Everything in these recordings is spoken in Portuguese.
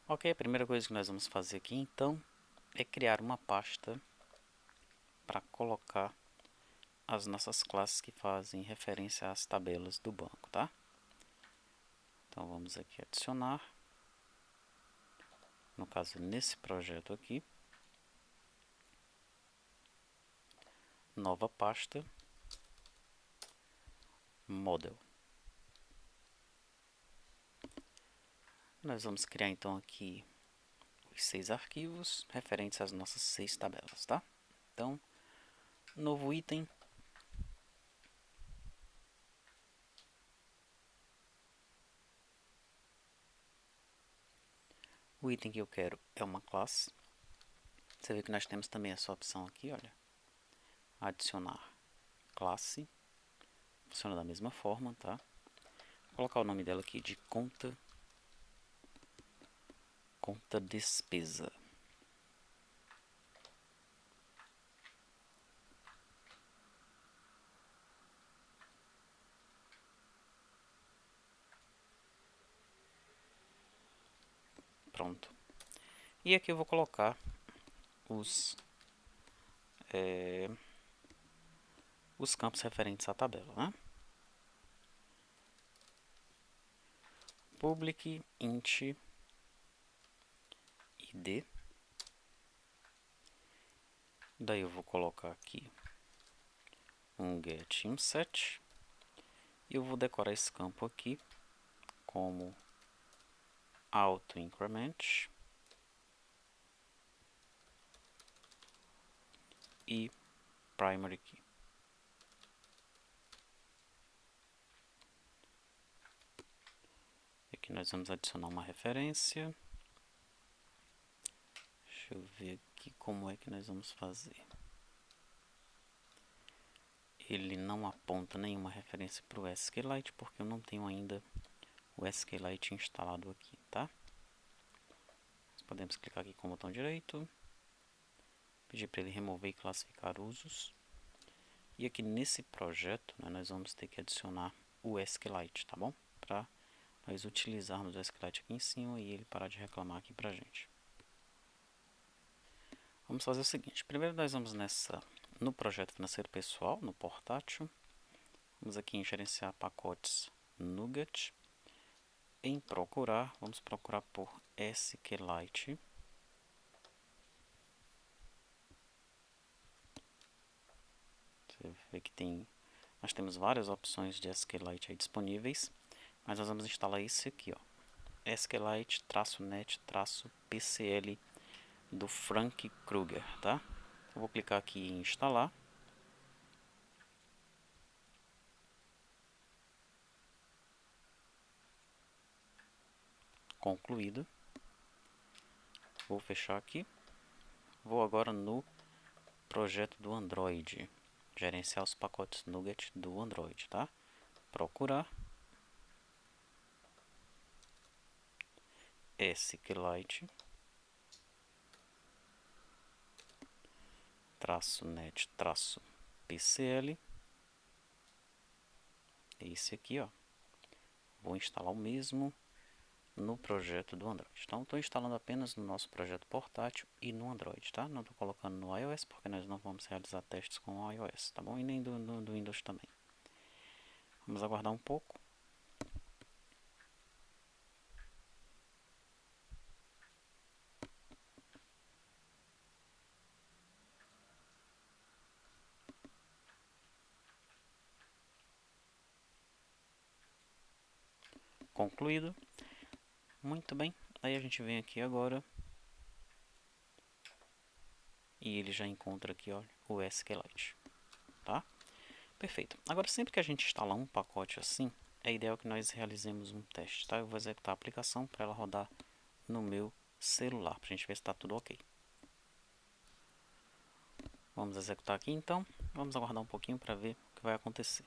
Ok, a primeira coisa que nós vamos fazer aqui então é criar uma pasta para colocar as nossas classes que fazem referência às tabelas do banco, tá? Então vamos aqui adicionar, no caso nesse projeto aqui, nova pasta, model. Nós vamos criar então aqui os 6 arquivos referentes às nossas 6 tabelas, tá? Então, novo item. O item que eu quero é uma classe. Você vê que nós temos também essa opção aqui, olha. Adicionar classe. Funciona da mesma forma, tá? Vou colocar o nome dela aqui de conta despesa. Pronto. E aqui eu vou colocar os, os campos referentes à tabela, né? Public int id. Daí eu vou colocar aqui um get e um set. E eu vou decorar esse campo aqui como auto increment e primary key. Aqui nós vamos adicionar uma referência. Deixa eu ver aqui como é que nós vamos fazer. Ele não aponta nenhuma referência para o SQLite porque eu não tenho ainda o SQLite instalado aqui, tá? Nós podemos clicar aqui com o botão direito, pedir para ele remover e classificar usos. E aqui nesse projeto, né, nós vamos ter que adicionar o SQLite, tá bom? Para nós utilizarmos o SQLite aqui em cima e ele parar de reclamar aqui pra gente. Vamos fazer o seguinte, primeiro nós vamos no projeto financeiro pessoal, no portátil. Vamos aqui em gerenciar pacotes NuGet. Em procurar, vamos procurar por SQLite. Você vê que nós temos várias opções de SQLite aí disponíveis, mas nós vamos instalar esse aqui, ó, SQLite-net-PCL do Frank Krueger, tá? Eu vou clicar aqui em instalar. Concluído. Vou fechar aqui. Vou agora no projeto do Android, gerenciar os pacotes NuGet do Android, tá? Procurar SQLite -net -PCL. Esse aqui, ó. Vou instalar o mesmo no projeto do Android. Então, estou instalando apenas no nosso projeto portátil e no Android, tá? Não estou colocando no iOS porque nós não vamos realizar testes com o iOS, tá bom? E nem do Windows também. Vamos aguardar um pouco. Concluído. Muito bem. Aí a gente vem aqui agora e ele já encontra aqui, ó, o SQLite, tá? Perfeito. Agora, sempre que a gente instalar um pacote assim, é ideal que nós realizemos um teste, tá? Eu vou executar a aplicação para ela rodar no meu celular, para a gente ver se está tudo ok. Vamos executar aqui então. Vamos aguardar um pouquinho para ver o que vai acontecer.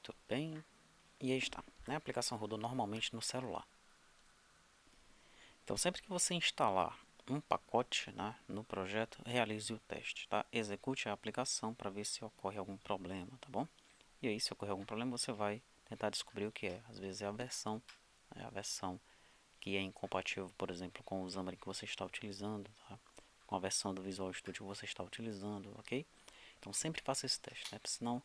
Muito bem. E aí está, né? A aplicação rodou normalmente no celular. Então, sempre que você instalar um pacote, né, no projeto, realize o teste, tá? Execute a aplicação para ver se ocorre algum problema, tá bom? E aí, se ocorrer algum problema, você vai tentar descobrir o que é. Às vezes é a versão, né, a versão que é incompatível, por exemplo, com o Xamarin que você está utilizando, tá? Com a versão do Visual Studio que você está utilizando, ok? Então, sempre faça esse teste, né? Porque senão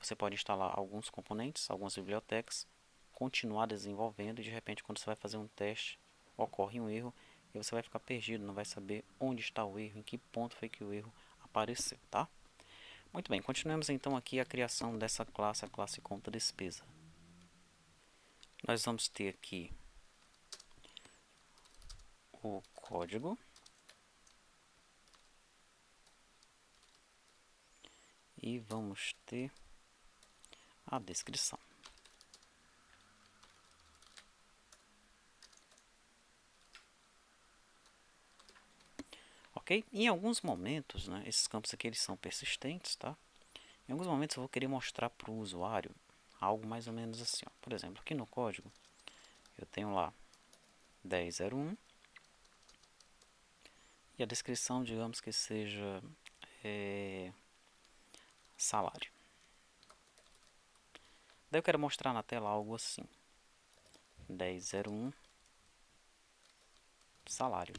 você pode instalar alguns componentes, algumas bibliotecas, continuar desenvolvendo e de repente quando você vai fazer um teste ocorre um erro e você vai ficar perdido, não vai saber onde está o erro, em que ponto foi que o erro apareceu, tá? Muito bem, continuemos então aqui a criação dessa classe, a classe conta despesa. Nós vamos ter aqui o código e vamos ter a descrição. Ok? Em alguns momentos, né, esses campos aqui eles são persistentes, tá? Em alguns momentos eu vou querer mostrar para o usuário algo mais ou menos assim. Ó. Por exemplo, aqui no código eu tenho lá 10.01 e a descrição, digamos que seja salário. Daí eu quero mostrar na tela algo assim: 10.01 salário,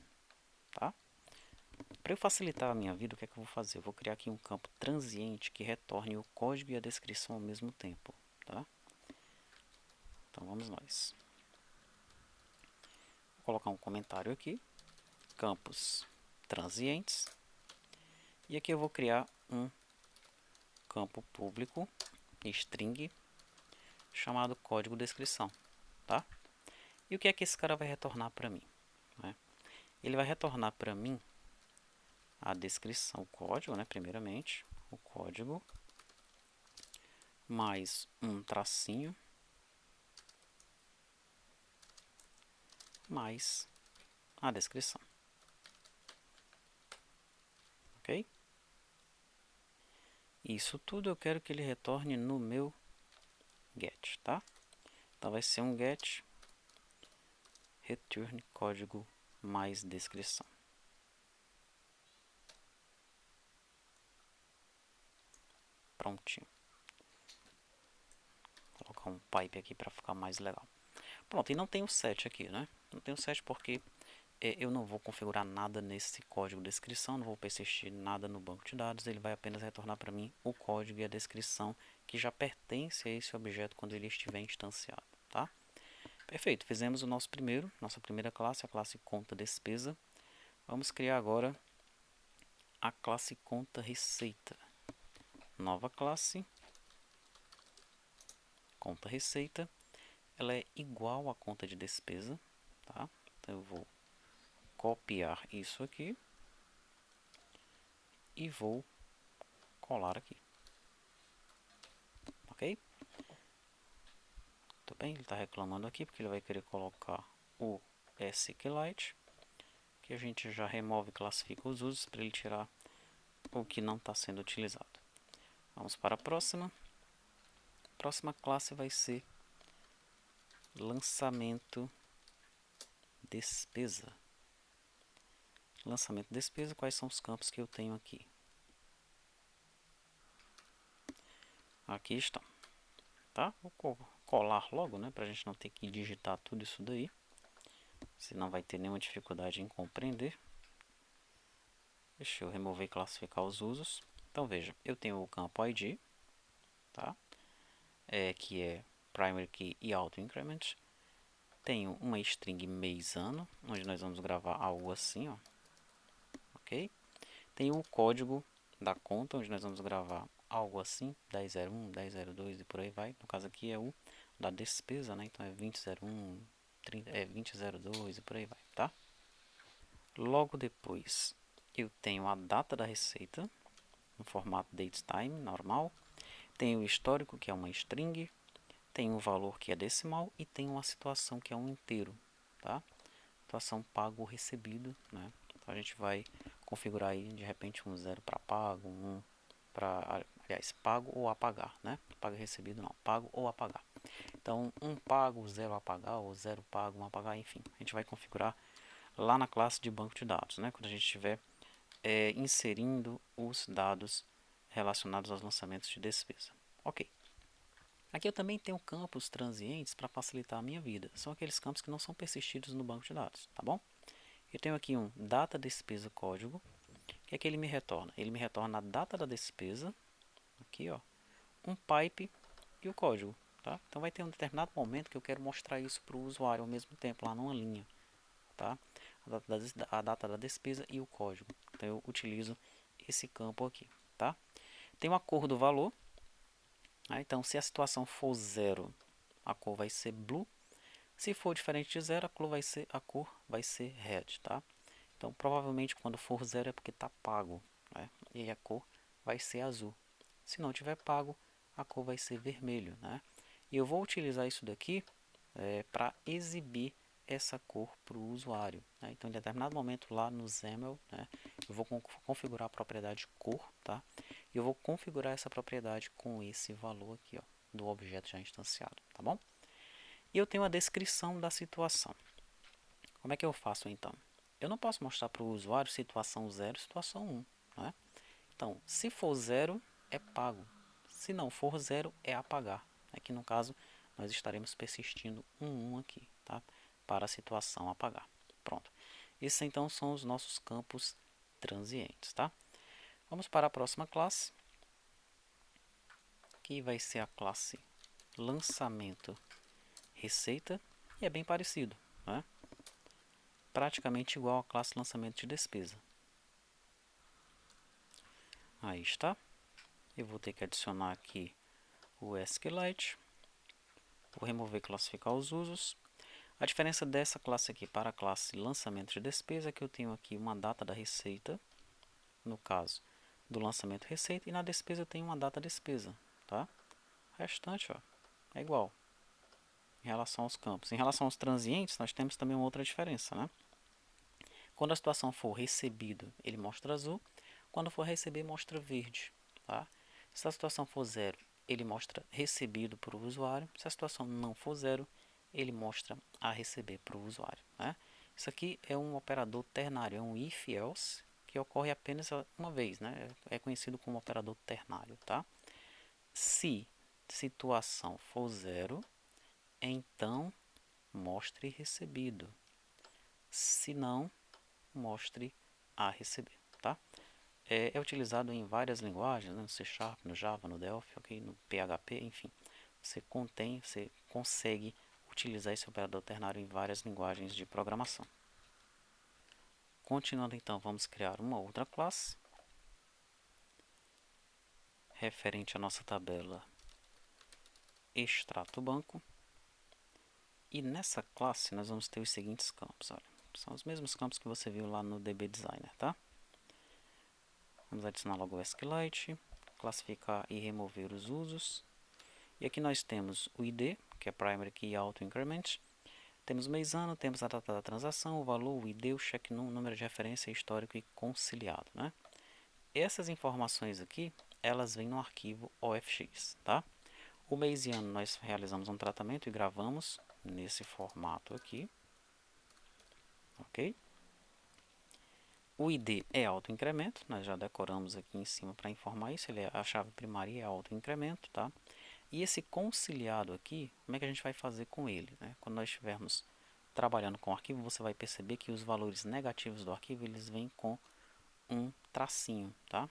tá? Para eu facilitar a minha vida, o que é que eu vou fazer? Eu vou criar aqui um campo transiente que retorne o código e a descrição ao mesmo tempo, tá? Então vamos nós. Vou colocar um comentário aqui, campos transientes, e aqui eu vou criar um campo público string chamado código descrição, tá? E o que é que esse cara vai retornar para mim? Né? Ele vai retornar para mim a descrição, o código, né? Primeiramente, o código mais um tracinho mais a descrição, ok? Isso tudo eu quero que ele retorne no meu get, tá? Então vai ser um get return código mais descrição. Prontinho. Vou colocar um pipe aqui para ficar mais legal. Pronto, e não tem o set aqui, né? Não tem o set porque eu não vou configurar nada nesse código descrição, não vou persistir nada no banco de dados, ele vai apenas retornar para mim o código e a descrição que já pertence a esse objeto quando ele estiver instanciado, tá? Perfeito, fizemos o nossa primeira classe, a classe conta despesa. Vamos criar agora a classe conta receita. Nova classe, conta receita, ela é igual à conta de despesa, tá? Então eu vou copiar isso aqui e vou colar aqui, ok? Muito bem, ele está reclamando aqui porque ele vai querer colocar o SQLite, que a gente já remove e classifica os usos para ele tirar o que não está sendo utilizado. Vamos para a próxima. A próxima classe vai ser lançamento despesa. Lançamento despesa, quais são os campos que eu tenho aqui? Aqui estão, tá? Vou colar logo, né, para a gente não ter que digitar tudo isso daí, senão vai ter nenhuma dificuldade em compreender. Deixa eu remover e classificar os usos. Então veja, eu tenho o campo ID, tá? Que é primary key e auto increment. Tenho uma string mês ano, onde nós vamos gravar algo assim, ó. Ok? Tenho o código da conta, onde nós vamos gravar algo assim, 10.01, 10.02 e por aí vai. No caso aqui é o da despesa, né? Então é 20.01, 20.02 e por aí vai, tá? Logo depois eu tenho a data da receita, no formato datetime normal. Tenho o histórico, que é uma string. Tem um valor que é decimal e tem uma situação que é um inteiro, tá? Situação pago ou recebido, né? Então a gente vai configurar aí de repente um 0 para pago, um aliás, pago ou apagar, né? Pago e recebido não, pago ou apagar. Então, um pago, zero apagar, ou zero pago, um apagar, enfim. A gente vai configurar lá na classe de banco de dados, né? Quando a gente estiver inserindo os dados relacionados aos lançamentos de despesa. Ok. Aqui eu também tenho campos transientes para facilitar a minha vida. São aqueles campos que não são persistidos no banco de dados, tá bom? Eu tenho aqui um data despesa código. O que é que ele me retorna? Ele me retorna a data da despesa, aqui ó, um pipe e o código, tá? Então vai ter um determinado momento que eu quero mostrar isso para o usuário ao mesmo tempo, lá numa linha, tá? A data da despesa e o código. Então eu utilizo esse campo aqui, tá? Tem uma cor do valor. Então se a situação for zero, a cor vai ser blue. Se for diferente de zero, a cor vai ser red, tá? Então provavelmente quando for zero é porque está pago, né? E a cor vai ser azul. Se não tiver pago, a cor vai ser vermelho, né? E eu vou utilizar isso daqui para exibir essa cor para o usuário, né? Então, em determinado momento lá no XAML, né, eu vou configurar a propriedade cor, tá? E eu vou configurar essa propriedade com esse valor aqui, ó, do objeto já instanciado, tá bom? E eu tenho a descrição da situação. Como é que eu faço então? Eu não posso mostrar para o usuário situação 0 e situação 1, né? Então, se for 0, é pago. Se não for 0, é apagar. Aqui no caso, nós estaremos persistindo um 1 aqui, tá? Para a situação apagar. Pronto. Esses então são os nossos campos transientes, tá? Vamos para a próxima classe, que vai ser a classe lançamento receita, e é bem parecido, né? Praticamente igual à classe lançamento de despesa. Aí está. Eu vou ter que adicionar aqui o SQLite. Vou remover e classificar os usos. A diferença dessa classe aqui para a classe lançamento de despesa é que eu tenho aqui uma data da receita, no caso do lançamento receita, e na despesa eu tenho uma data despesa, tá? O restante, ó, é igual em relação aos campos. Em relação aos transientes, nós temos também uma outra diferença, né? Quando a situação for recebido, ele mostra azul. Quando for receber, mostra verde, tá? Se a situação for zero, ele mostra recebido para o usuário. Se a situação não for zero, ele mostra a receber para o usuário, né? Isso aqui é um operador ternário, é um if-else, que ocorre apenas uma vez, né? É conhecido como operador ternário, tá? Se situação for zero, então mostre recebido. Se não, mostre a receber, tá? É utilizado em várias linguagens, né? No C Sharp, no Java, no Delphi, okay? No PHP, enfim. Você consegue utilizar esse operador ternário em várias linguagens de programação. Continuando então, vamos criar uma outra classe referente à nossa tabela extrato banco. E nessa classe nós vamos ter os seguintes campos. Olha, são os mesmos campos que você viu lá no DB Designer, tá? Vamos adicionar logo o SQLite, classificar e remover os usos. E aqui nós temos o ID, que é Primary Key Auto Increment. Temos o mês ano, temos a data da transação, o valor, o ID, o cheque, número de referência, histórico e conciliado, né? Essas informações aqui, elas vêm no arquivo OFX, tá? O mês e ano nós realizamos um tratamento e gravamos nesse formato aqui, ok? O ID é autoincremento, nós já decoramos aqui em cima para informar isso, ele é a chave primária é autoincremento, tá? E esse conciliado aqui, como é que a gente vai fazer com ele, né? Quando nós estivermos trabalhando com o arquivo, você vai perceber que os valores negativos do arquivo, eles vêm com um tracinho, tá?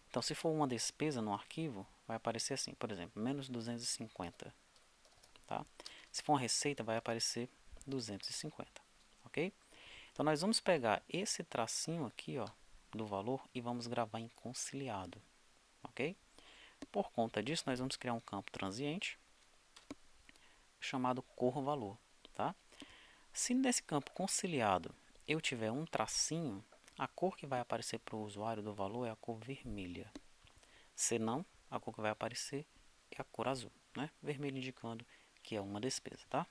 Então, se for uma despesa no arquivo, vai aparecer assim, por exemplo, menos 250, tá? Se for uma receita, vai aparecer 250, ok? Então, nós vamos pegar esse tracinho aqui, ó, do valor e vamos gravar em conciliado, ok? Por conta disso, nós vamos criar um campo transiente chamado cor valor, tá? Se nesse campo conciliado eu tiver um tracinho, a cor que vai aparecer para o usuário do valor é a cor vermelha. Se não, a cor que vai aparecer é a cor azul, né? Vermelho indicando que é uma despesa, tá?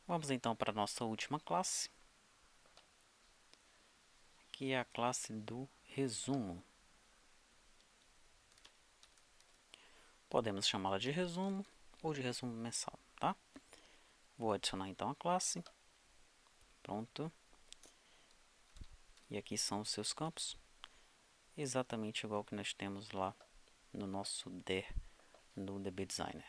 Vamos então para a nossa última classe, que é a classe do resumo. Podemos chamá-la de resumo ou de resumo mensal, tá? Vou adicionar então a classe. Pronto. E aqui são os seus campos. Exatamente igual que nós temos lá no nosso DER no DB Designer.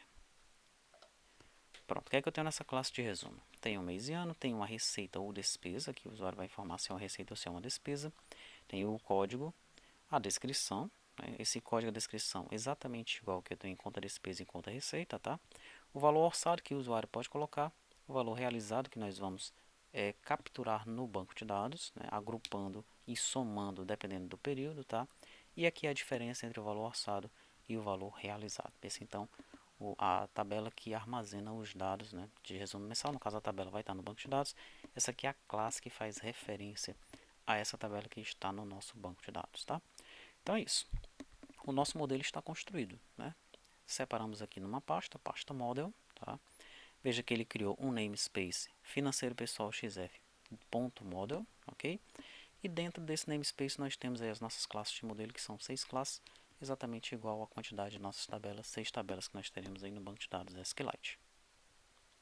Pronto, o que é que eu tenho nessa classe de resumo? Tem um mês e ano, tem uma receita ou despesa, que o usuário vai informar se é uma receita ou se é uma despesa. Tem o código, a descrição, né? Esse código, a descrição, exatamente igual que eu tenho em conta despesa e em conta receita, tá? O valor orçado que o usuário pode colocar, o valor realizado que nós vamos capturar no banco de dados, né? Agrupando e somando dependendo do período, tá? E aqui a diferença entre o valor orçado e o valor realizado. Esse então a tabela que armazena os dados, né, de resumo mensal. No caso, a tabela vai estar no banco de dados. Essa aqui é a classe que faz referência a essa tabela que está no nosso banco de dados, tá? Então é isso. O nosso modelo está construído, né? Separamos aqui numa pasta model, tá? Veja que ele criou um namespace financeiro pessoal xf.model, ok? E dentro desse namespace nós temos aí as nossas classes de modelo, que são 6 classes, exatamente igual à quantidade de nossas tabelas, 6 tabelas que nós teremos aí no banco de dados SQLite.